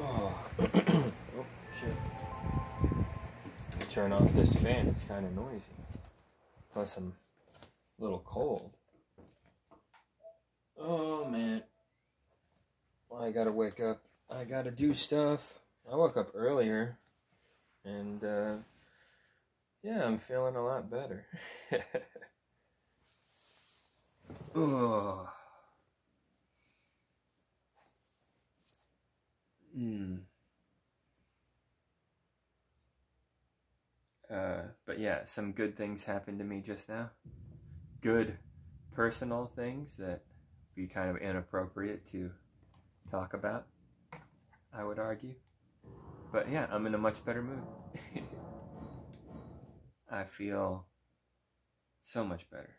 Oh. Oh, shit. I turn off this fan, it's kind of noisy. Plus I'm a little cold. Oh, man. Well, I gotta wake up. I gotta do stuff. I woke up earlier. And, yeah, I'm feeling a lot better. Oh. But yeah, some good things happened to me just now. Good personal things that be kind of inappropriate to talk about, I would argue. But yeah, I'm in a much better mood. I feel so much better.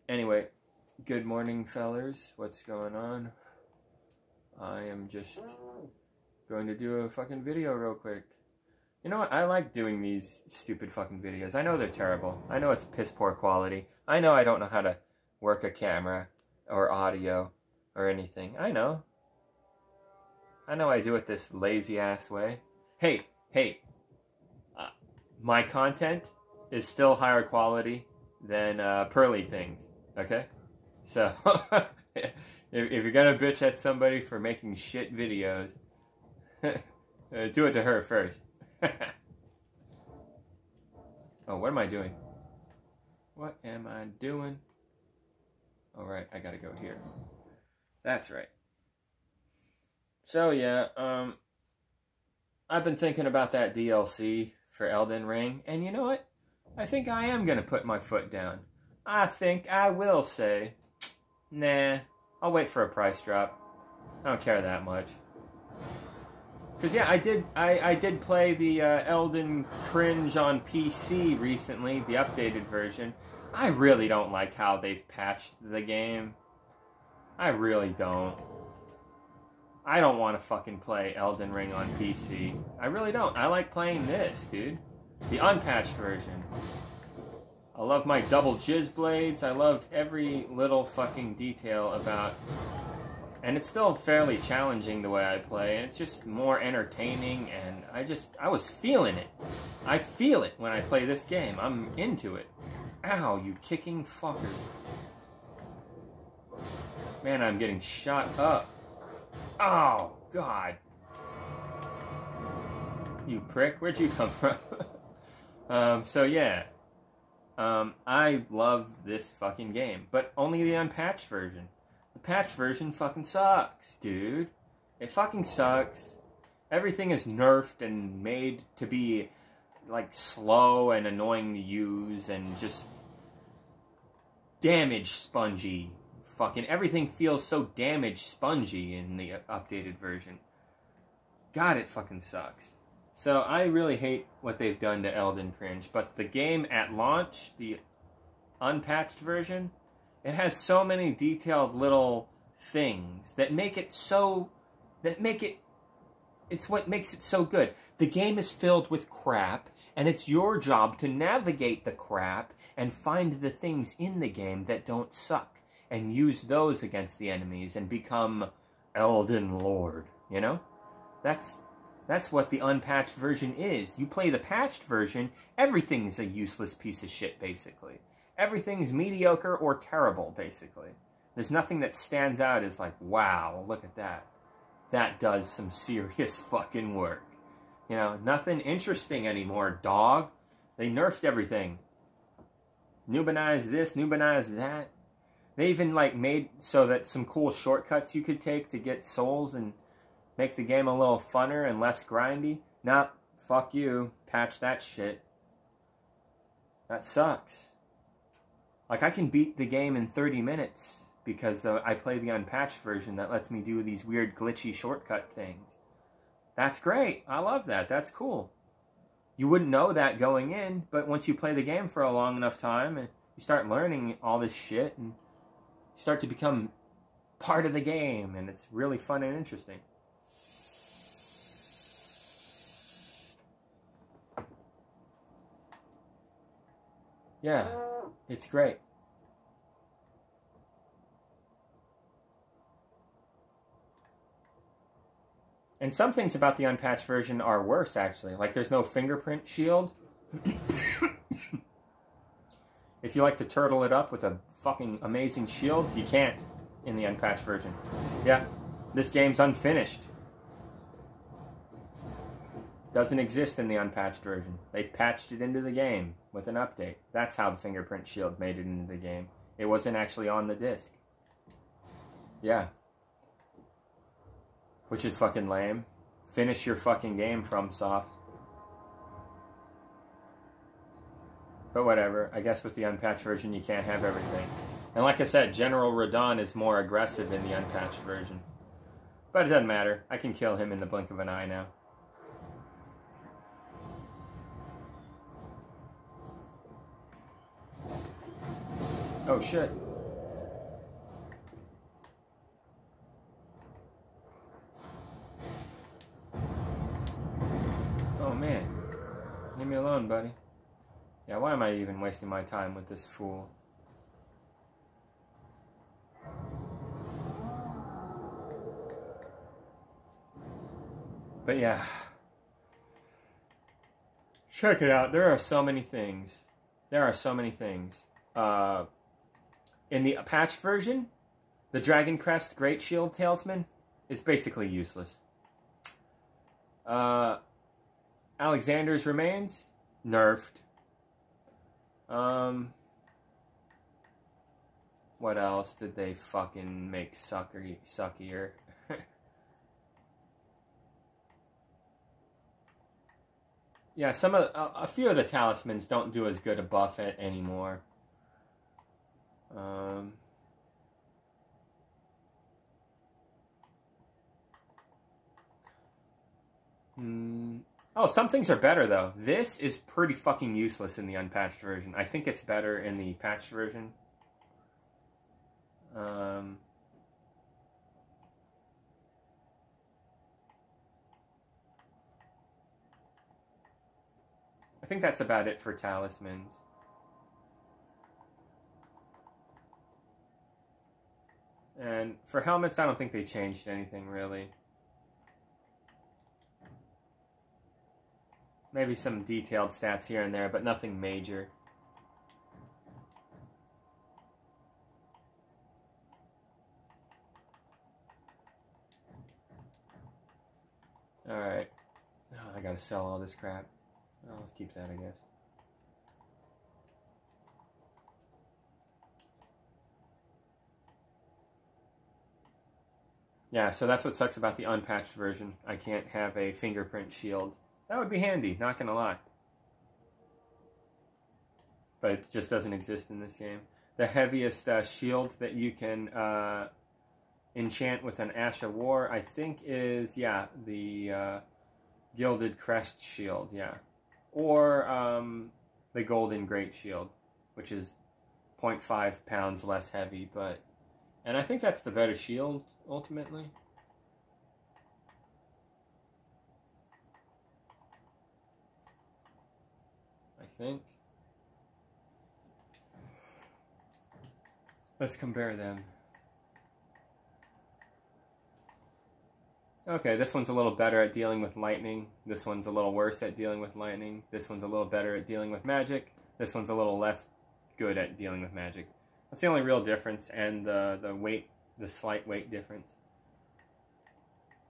Anyway, good morning, fellers. What's going on? I am just going to do a fucking video real quick. You know what? I like doing these stupid fucking videos. I know they're terrible. I know it's piss poor quality. I know I don't know how to work a camera or audio or anything. I know. I know I do it this lazy ass way. Hey, my content is still higher quality than Pearly things. Okay? So, if you're gonna bitch at somebody for making shit videos, do it to her first. Oh, what am I doing? What am I doing? Alright, I gotta go here. That's right. So, yeah, I've been thinking about that DLC for Elden Ring, and you know what? I think I am gonna put my foot down. I think I will say, nah, I'll wait for a price drop. I don't care that much. Because, yeah, I did play the Elden Cringe on PC recently, the updated version. I really don't like how they've patched the game. I really don't. I don't want to fucking play Elden Ring on PC. I really don't. I like playing this, dude. The unpatched version. I love my double jizz blades. I love every little fucking detail about... And it's still fairly challenging the way I play. It's just more entertaining, and I was feeling it. I feel it when I play this game. I'm into it. Ow, you kicking fucker. Man, I'm getting shot up. Oh, God. You prick, where'd you come from? So yeah. I love this fucking game, but only the unpatched version. The patched version fucking sucks, dude. It fucking sucks. Everything is nerfed and made to be, like, slow and annoying to use and just damage spongy. Fucking everything feels so damage spongy in the updated version. God, it fucking sucks. So I really hate what they've done to Elden Cringe, but the game at launch, the unpatched version, it has so many detailed little things that make it so... It's what makes it so good. The game is filled with crap, and it's your job to navigate the crap and find the things in the game that don't suck, and use those against the enemies and become Elden Lord, you know? That's what the unpatched version is. You play the patched version, everything's a useless piece of shit, basically. Everything's mediocre or terrible, basically. There's nothing that stands out as like, wow, look at that. That does some serious fucking work. You know, nothing interesting anymore, dog. They nerfed everything. Noobanized this, noobanized that. They even, like, made so that some cool shortcuts you could take to get souls and make the game a little funner and less grindy. Nah, fuck you. Patch that shit. That sucks. Like, I can beat the game in 30 minutes because I play the unpatched version that lets me do these weird glitchy shortcut things. That's great. I love that. That's cool. You wouldn't know that going in, but once you play the game for a long enough time, and you start learning all this shit, and you start to become part of the game, and it's really fun and interesting. Yeah, it's great. And some things about the unpatched version are worse, actually. Like, there's no fingerprint shield. If you like to turtle it up with a fucking amazing shield, you can't in the unpatched version. Yeah, this game's unfinished. Doesn't exist in the unpatched version. They patched it into the game with an update. That's how the fingerprint shield made it into the game. It wasn't actually on the disc. Yeah. Which is fucking lame. Finish your fucking game, FromSoft. But whatever. I guess with the unpatched version, you can't have everything. And like I said, General Radon is more aggressive in the unpatched version. But it doesn't matter. I can kill him in the blink of an eye now. Oh shit. Oh man. Leave me alone, buddy. Yeah, why am I even wasting my time with this fool? But yeah. Check it out. There are so many things. There are so many things. In the patched version, the Dragon Crest Great Shield Talesman is basically useless. Alexander's Remains, nerfed. What else did they fucking make suckier? Yeah, a few of the talismans don't do as good a buff anymore. Oh, some things are better, though. This is pretty fucking useless in the unpatched version. I think it's better in the patched version. I think that's about it for talismans. And for helmets, I don't think they changed anything, really. Maybe some detailed stats here and there, but nothing major. Alright. Oh, I gotta sell all this crap. I'll just keep that, I guess. Yeah, so that's what sucks about the unpatched version. I can't have a fingerprint shield. That would be handy, not gonna lie. But it just doesn't exist in this game. The heaviest shield that you can enchant with an Ash of War, I think is, yeah, the Gilded Crest Shield, yeah. Or the Golden Great Shield, which is 0.5 pounds less heavy, but... And I think that's the better shield, ultimately. I think. Let's compare them. Okay, this one's a little better at dealing with lightning. This one's a little worse at dealing with lightning. This one's a little better at dealing with magic. This one's a little less good at dealing with magic. That's the only real difference, and the weight, the slight weight difference.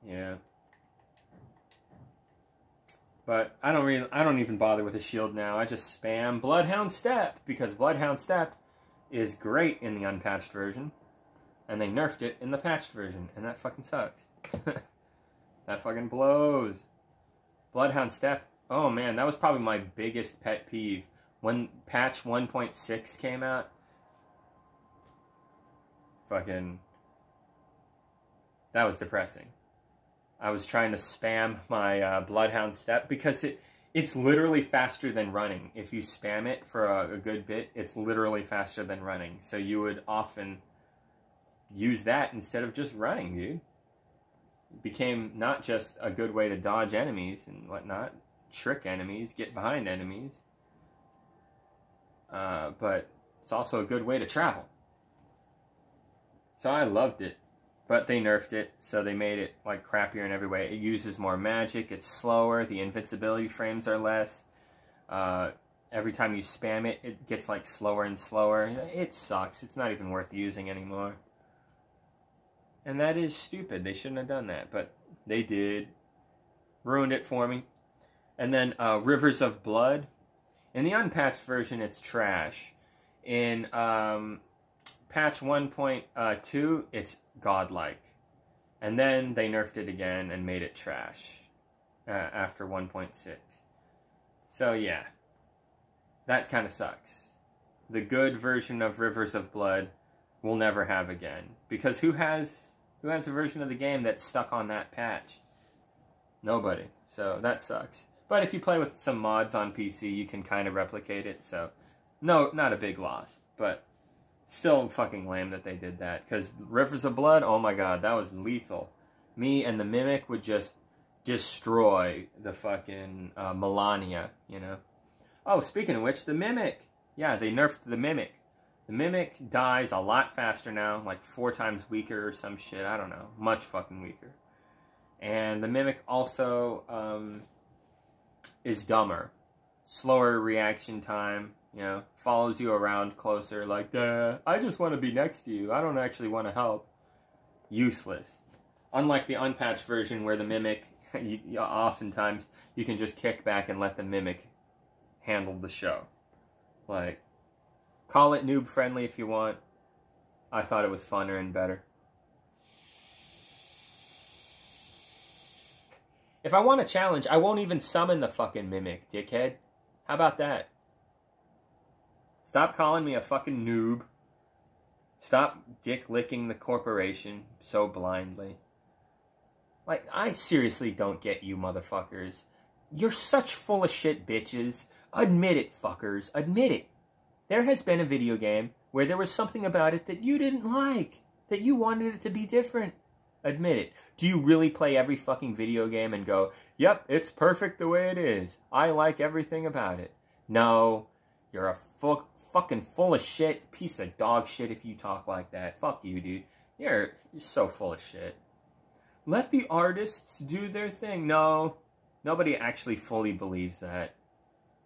Yeah. But I don't even bother with the shield now. I just spam Bloodhound Step, because Bloodhound Step is great in the unpatched version, and they nerfed it in the patched version, and that fucking sucks. That fucking blows. Bloodhound Step, oh man, that was probably my biggest pet peeve. When patch 1.6 came out, fucking, that was depressing. I was trying to spam my Bloodhound Step because it's literally faster than running. If you spam it for a good bit, it's literally faster than running. So you would often use that instead of just running, dude. It became not just a good way to dodge enemies and whatnot, trick enemies, get behind enemies. but it's also a good way to travel. So I loved it, but they nerfed it, so they made it like crappier in every way. It uses more magic, it's slower, the invincibility frames are less. Every time you spam it, it gets like slower and slower. It sucks. It's not even worth using anymore. And that is stupid. They shouldn't have done that, but they did. Ruined it for me. And then Rivers of Blood. In the unpatched version, it's trash. In patch 1.2, it's godlike. And then they nerfed it again and made it trash after 1.6. So yeah, that kind of sucks. The good version of Rivers of Blood we'll never have again. Because who has a version of the game that's stuck on that patch? Nobody. So that sucks. But if you play with some mods on PC, you can kind of replicate it. So, no, not a big loss. But still fucking lame that they did that. Because Rivers of Blood, oh my god, that was lethal. Me and the Mimic would just destroy the fucking Melania, you know? Oh, speaking of which, the Mimic. Yeah, they nerfed the Mimic. The Mimic dies a lot faster now, like 4 times weaker or some shit, I don't know. Much fucking weaker. And the Mimic also is dumber. Slower reaction time, you know, follows you around closer, like, I just want to be next to you. I don't actually want to help. Useless. Unlike the unpatched version where the Mimic, oftentimes, you can just kick back and let the Mimic handle the show. Like, call it noob friendly if you want. I thought it was funner and better. If I want a challenge, I won't even summon the fucking Mimic, dickhead. How about that? Stop calling me a fucking noob. Stop dick-licking the corporation so blindly. Like, I seriously don't get you motherfuckers. You're such full of shit bitches. Admit it, fuckers. Admit it. There has been a video game where there was something about it that you didn't like. That you wanted it to be different. Admit it. Do you really play every fucking video game and go, yep, it's perfect the way it is. I like everything about it. No. You're a fucking full of shit, piece of dog shit if you talk like that. Fuck you, dude. You're so full of shit. Let the artists do their thing. No. Nobody actually fully believes that.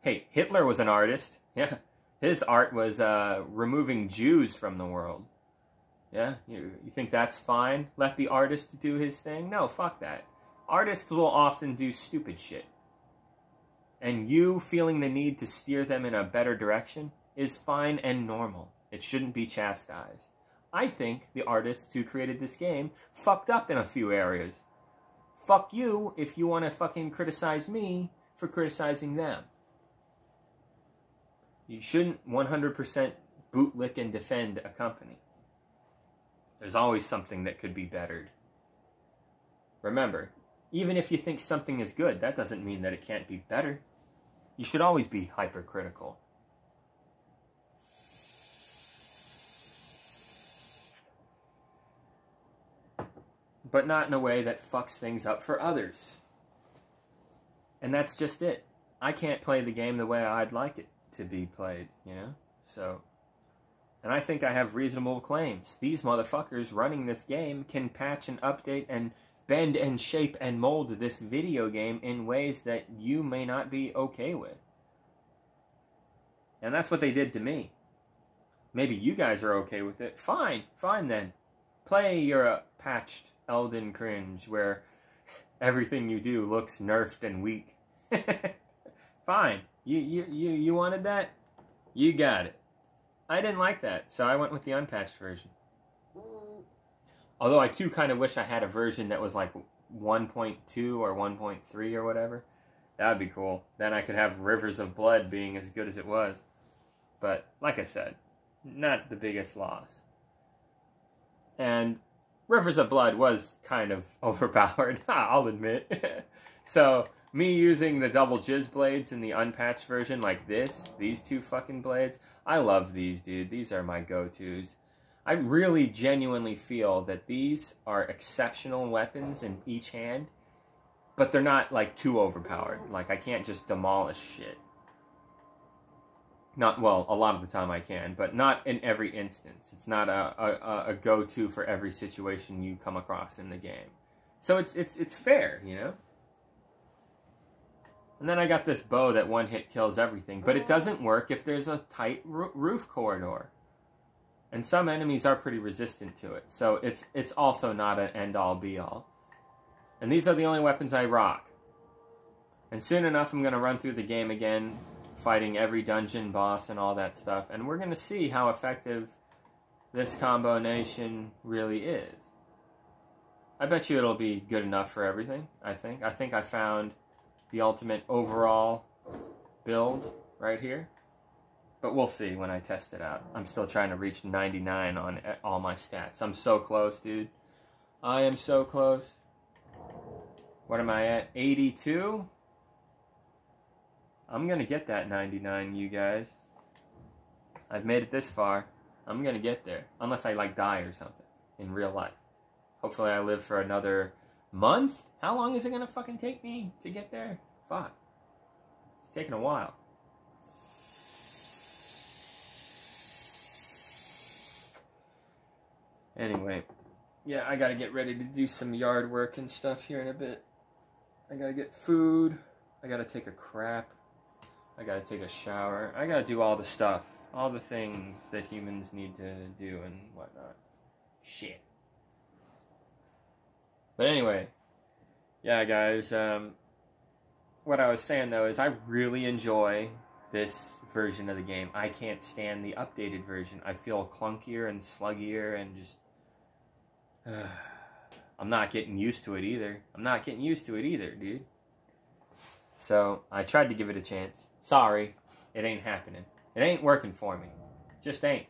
Hey, Hitler was an artist. Yeah. His art was removing Jews from the world. Yeah? You think that's fine? Let the artist do his thing? No, fuck that. Artists will often do stupid shit. And you feeling the need to steer them in a better direction is fine and normal. It shouldn't be chastised. I think the artists who created this game fucked up in a few areas. Fuck you if you want to fucking criticize me for criticizing them. You shouldn't 100% bootlick and defend a company. There's always something that could be bettered. Remember, even if you think something is good, that doesn't mean that it can't be better. You should always be hypercritical. But not in a way that fucks things up for others. And that's just it. I can't play the game the way I'd like it to be played, you know? So, and I think I have reasonable claims. These motherfuckers running this game can patch and update and bend and shape and mold this video game in ways that you may not be okay with. And that's what they did to me. Maybe you guys are okay with it. Fine, fine then. Play your patched Elden cringe where everything you do looks nerfed and weak. Fine. You wanted that? You got it. I didn't like that, so I went with the unpatched version. Although I too kind of wish I had a version that was like 1.2 or 1.3 or whatever. That would be cool. Then I could have Rivers of Blood being as good as it was. But, like I said, not the biggest loss. And Rivers of Blood was kind of overpowered, I'll admit. So, me using the double jizz blades in the unpatched version like this, these two fucking blades, I love these, dude. These are my go-tos. I really genuinely feel that these are exceptional weapons in each hand, but they're not, like, too overpowered. Like, I can't just demolish shit. Not, well, a lot of the time I can, but not in every instance. It's not a go-to for every situation you come across in the game. So it's fair, you know? And then I got this bow that one hit kills everything, but it doesn't work if there's a tight roof corridor. And some enemies are pretty resistant to it, so it's also not an end-all be-all. And these are the only weapons I rock. And soon enough, I'm going to run through the game again, fighting every dungeon boss and all that stuff, and we're going to see how effective this combination really is. I bet you it'll be good enough for everything, I think. I think I found the ultimate overall build right here. But we'll see when I test it out. I'm still trying to reach 99 on all my stats. I'm so close, dude. I am so close. What am I at? 82? I'm gonna get that 99, you guys. I've made it this far. I'm gonna get there. Unless I, like, die or something in real life. Hopefully I live for another month? How long is it gonna fucking take me to get there? Fuck. It's taking a while. Anyway, yeah, I gotta get ready to do some yard work and stuff here in a bit. I gotta get food. I gotta take a crap. I gotta take a shower. I gotta do all the stuff. All the things that humans need to do and whatnot. Shit. But anyway, yeah, guys, what I was saying, though, is I really enjoy this version of the game. I can't stand the updated version. I feel clunkier and sluggier and just... I'm not getting used to it either. I'm not getting used to it either, dude. So, I tried to give it a chance. Sorry, it ain't happening. It ain't working for me. It just ain't.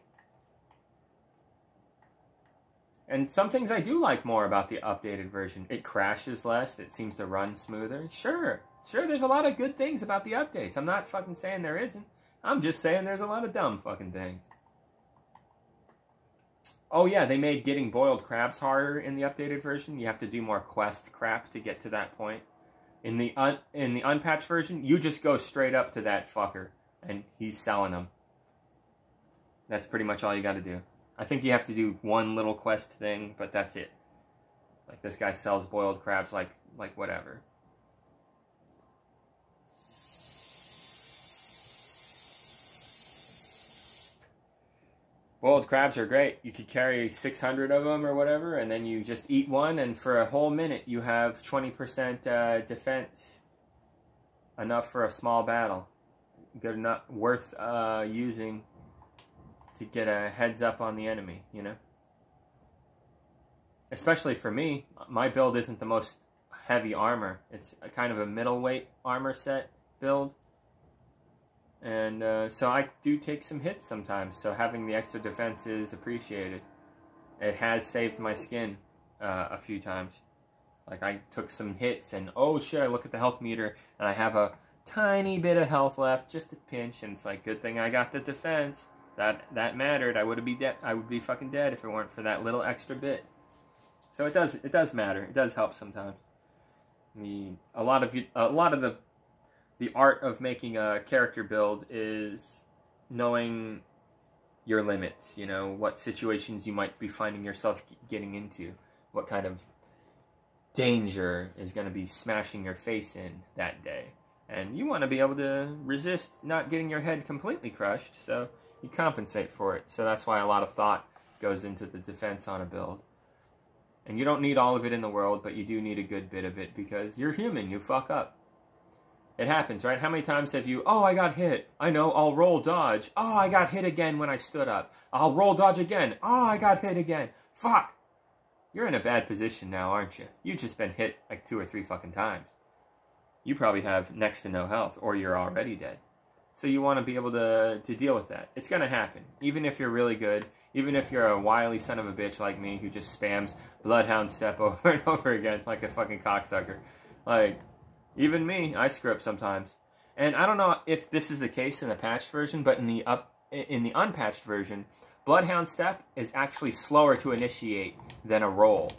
And some things I do like more about the updated version. It crashes less. It seems to run smoother. Sure, there's a lot of good things about the updates. I'm not fucking saying there isn't. I'm just saying there's a lot of dumb fucking things. Oh yeah, they made getting boiled crabs harder in the updated version. You have to do more quest crap to get to that point. In the unpatched version, you just go straight up to that fucker, and he's selling them. That's pretty much all you got to do. I think you have to do one little quest thing, but that's it. Like, this guy sells boiled crabs like whatever. Boiled crabs are great. You could carry 600 of them or whatever, and then you just eat one, and for a whole minute you have 20% defense. Enough for a small battle. Good enough, worth using to get a heads up on the enemy, you know? Especially for me, my build isn't the most heavy armor. It's a kind of a middleweight armor set build. And so I do take some hits sometimes, so having the extra defense is appreciated. It has saved my skin a few times. Like, I took some hits, and oh shit, I look at the health meter, and I have a tiny bit of health left, just a pinch, and it's like, good thing I got the defense. That mattered. I would be dead. I would be fucking dead if it weren't for that little extra bit. So it does matter. It does help sometimes. A lot of the art of making a character build is knowing your limits, you know, what situations you might be finding yourself getting into, what kind of danger is going to be smashing your face in that day. And you want to be able to resist not getting your head completely crushed, so you compensate for it. So that's why a lot of thought goes into the defense on a build. And you don't need all of it in the world, but you do need a good bit of it, because you're human, you fuck up. It happens, right? How many times have you, oh, I got hit. I know, I'll roll dodge. Oh, I got hit again when I stood up. I'll roll dodge again. Oh, I got hit again. Fuck. You're in a bad position now, aren't you? You've just been hit like 2 or 3 fucking times. You probably have next to no health, or you're already dead. So you want to be able to deal with that. It's going to happen. Even if you're really good, even if you're a wily son of a bitch like me who just spams Bloodhound Step over and over again like a fucking cocksucker. Like, even me, I screw up sometimes. And I don't know if this is the case in the patched version, but in the unpatched version, Bloodhound Step is actually slower to initiate than a roll.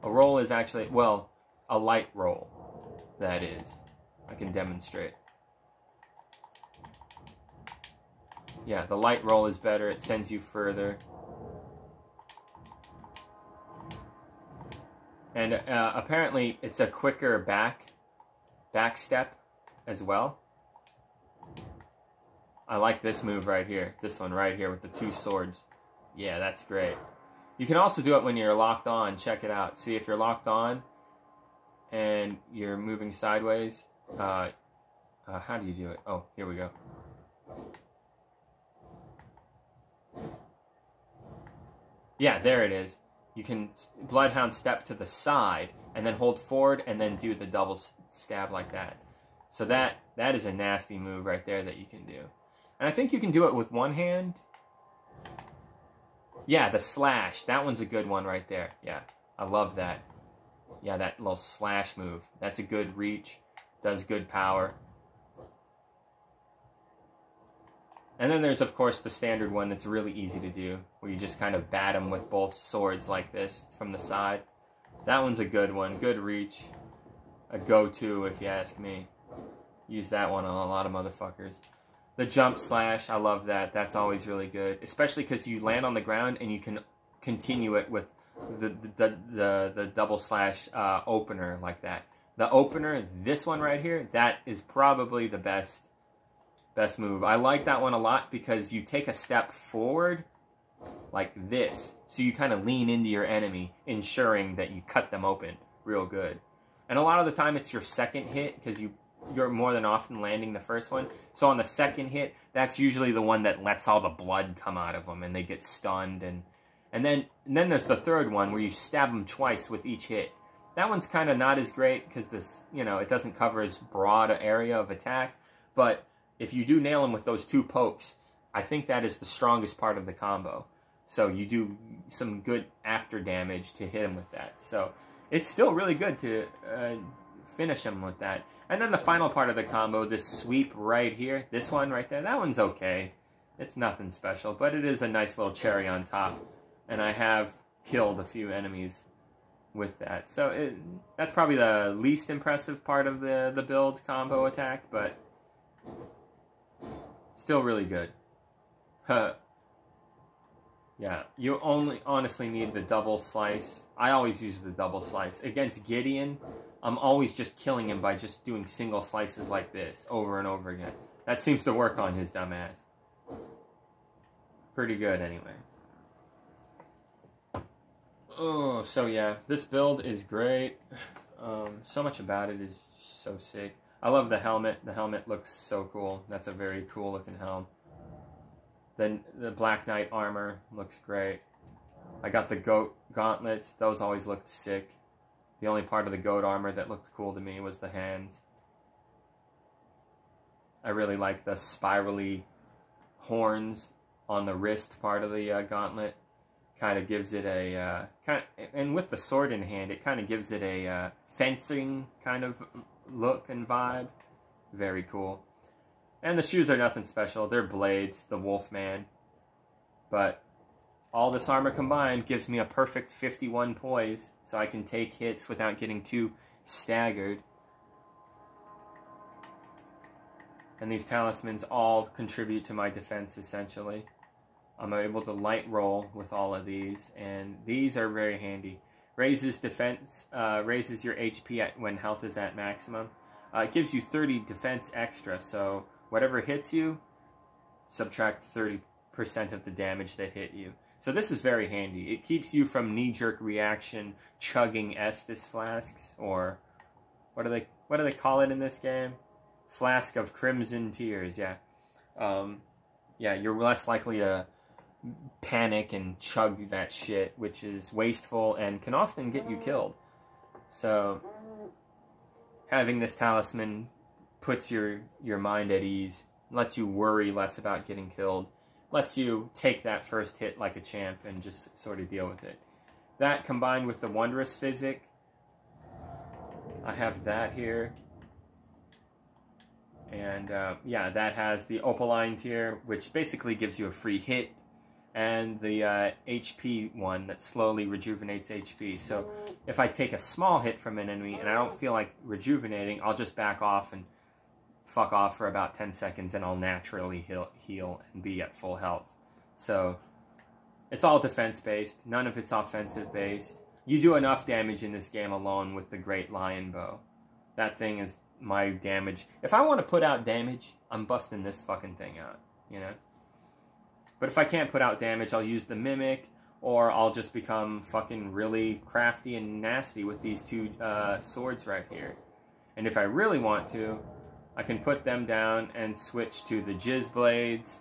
A roll is actually, well, a light roll, that is. I can demonstrate. Yeah, the light roll is better. It sends you further. And apparently it's a quicker back step as well. I like this move right here. This one right here with the 2 swords. Yeah, that's great. You can also do it when you're locked on. Check it out. See, if you're locked on and you're moving sideways. How do you do it? Oh, here we go. Yeah, there it is. You can Bloodhound step to the side and then hold forward and then do the double stab like that. So that is a nasty move right there that you can do. And I think you can do it with one hand. Yeah, the slash. That one's a good one right there. Yeah, I love that. Yeah, that little slash move. That's a good reach. Does good power. And then there's, of course, the standard one that's really easy to do, where you just kind of bat them with both swords like this from the side. That one's a good one. Good reach. A go-to, if you ask me. Use that one on a lot of motherfuckers. The jump slash, I love that. That's always really good. Especially because you land on the ground and you can continue it with the double slash opener like that. The opener, this one right here, that is probably the best move. I like that one a lot because you take a step forward like this. So you kind of lean into your enemy, ensuring that you cut them open real good. And a lot of the time it's your second hit because you're more than often landing the first one. So on the second hit, that's usually the one that lets all the blood come out of them and they get stunned. And then there's the third one where you stab them twice with each hit. That one's kind of not as great because this, it doesn't cover as broad an area of attack. But if you do nail them with those 2 pokes, I think that is the strongest part of the combo. So you do some good after damage to hit them with that. So it's still really good to finish them with that. And then the final part of the combo, this sweep right here, this one right there, that one's okay. It's nothing special, but it is a nice little cherry on top. And I have killed a few enemies with that. So that's probably the least impressive part of the build combo attack, but still really good. Yeah, you honestly need the double slice. I always use the double slice. Against Gideon, I'm always just killing him by just doing single slices like this over and over again. That seems to work on his dumb ass. Pretty good anyway. Oh, so yeah, this build is great. So much about it is so sick. I love the helmet. The helmet looks so cool. That's a very cool looking helm. Then the Black Knight armor looks great. I got the goat gauntlets. Those always looked sick. The only part of the goat armor that looked cool to me was the hands. I really like the spirally horns on the wrist part of the gauntlet. Kind of gives it a and with the sword in hand, it kind of gives it a fencing kind of look and vibe. Very cool. And the shoes are nothing special. They're blades, the Wolfman. But all this armor combined gives me a perfect 51 poise, so I can take hits without getting too staggered. And these talismans all contribute to my defense, essentially. I'm able to light roll with all of these, and these are very handy. Raises defense, raises your HP when health is at maximum. It gives you 30 defense extra, so whatever hits you, subtract 30% of the damage that hit you. So this is very handy. It keeps you from knee-jerk reaction chugging Estus flasks, or what do they call it in this game? Flask of Crimson Tears, yeah. Yeah, you're less likely to panic and chug that shit, which is wasteful and can often get you killed. So having this talisman puts your mind at ease, lets you worry less about getting killed, lets you take that first hit like a champ and just sort of deal with it. That combined with the Wondrous Physic, I have that here. And yeah, that has the Opaline tier, which basically gives you a free hit, and the HP one that slowly rejuvenates HP. So if I take a small hit from an enemy and I don't feel like rejuvenating, I'll just back off and fuck off for about 10 seconds and I'll naturally heal and be at full health. So, it's all defense-based. None of it's offensive-based. You do enough damage in this game alone with the Great Lion Bow. That thing is my damage. If I want to put out damage, I'm busting this fucking thing out, you know? But if I can't put out damage, I'll use the Mimic, or I'll just become fucking really crafty and nasty with these two swords right here. And if I really want to, I can put them down and switch to the Jizz Blades,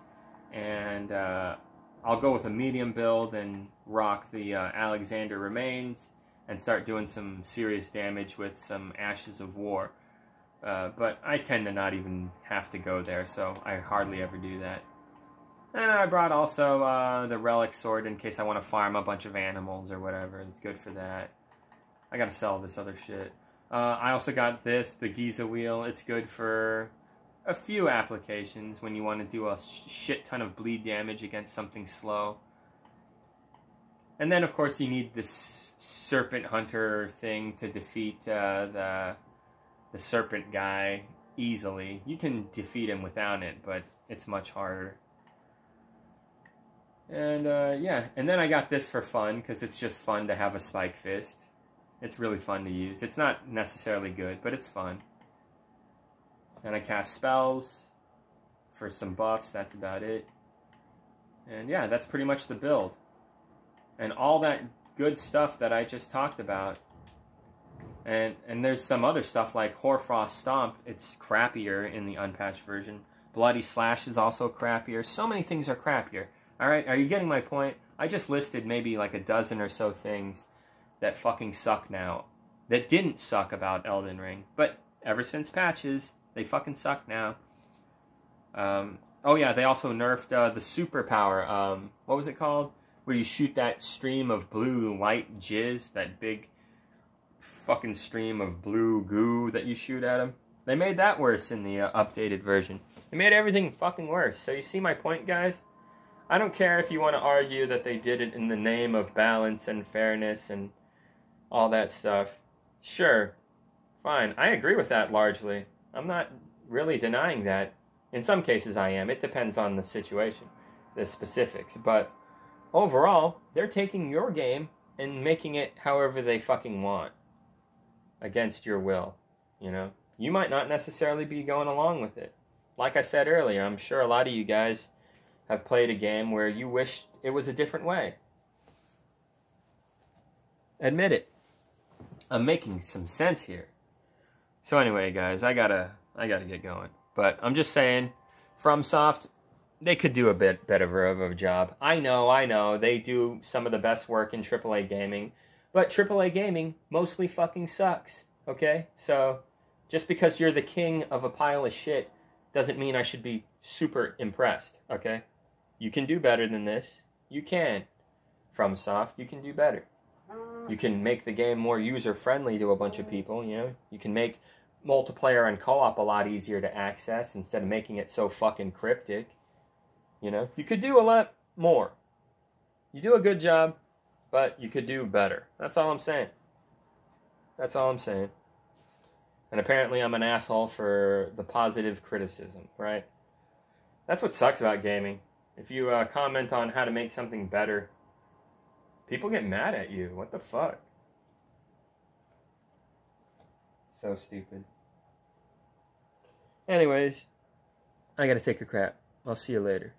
and I'll go with a medium build and rock the Alexander Remains and start doing some serious damage with some Ashes of War. But I tend to not even have to go there, so I hardly ever do that. And I brought also the Relic Sword in case I want to farm a bunch of animals or whatever. It's good for that. I gotta sell this other shit. I also got this, the Giza Wheel. It's good for a few applications when you want to do a shit ton of bleed damage against something slow. And then, of course, you need this Serpent Hunter thing to defeat the Serpent guy easily. You can defeat him without it, but it's much harder. And, yeah. And then I got this for fun, because it's just fun to have a Spike Fist. It's really fun to use. It's not necessarily good, but it's fun. And I cast spells for some buffs. That's about it. And yeah, that's pretty much the build. And all that good stuff that I just talked about. And there's some other stuff like Hoarfrost Stomp. It's crappier in the unpatched version. Bloody Slash is also crappier. So many things are crappier. Alright, are you getting my point? I just listed maybe like a dozen or so things that fucking suck now. That didn't suck about Elden Ring. But ever since patches, they fucking suck now. Oh yeah, they also nerfed the superpower. What was it called? Where you shoot that stream of blue light jizz. That big fucking stream of blue goo that you shoot at them. They made that worse in the updated version. They made everything fucking worse. So you see my point, guys? I don't care if you want to argue that they did it in the name of balance and fairness and all that stuff. Sure, fine. I agree with that largely. I'm not really denying that. In some cases I am. It depends on the situation, the specifics. But overall, they're taking your game and making it however they fucking want. Against your will, you know? You might not necessarily be going along with it. Like I said earlier, I'm sure a lot of you guys have played a game where you wished it was a different way. Admit it. I'm making some sense here. So anyway, guys, I gotta get going. But I'm just saying, FromSoft, they could do a bit better of a job. I know, they do some of the best work in AAA gaming, but AAA gaming mostly fucking sucks, okay? So, just because you're the king of a pile of shit doesn't mean I should be super impressed, okay? You can do better than this. You can. FromSoft, you can do better. You can make the game more user-friendly to a bunch of people, you know? You can make multiplayer and co-op a lot easier to access instead of making it so fucking cryptic. You know? You could do a lot more. You do a good job, but you could do better. That's all I'm saying. That's all I'm saying. And apparently I'm an asshole for the positive criticism, right? That's what sucks about gaming. If you comment on how to make something better, people get mad at you. What the fuck? So stupid. Anyways, I gotta take a crap. I'll see you later.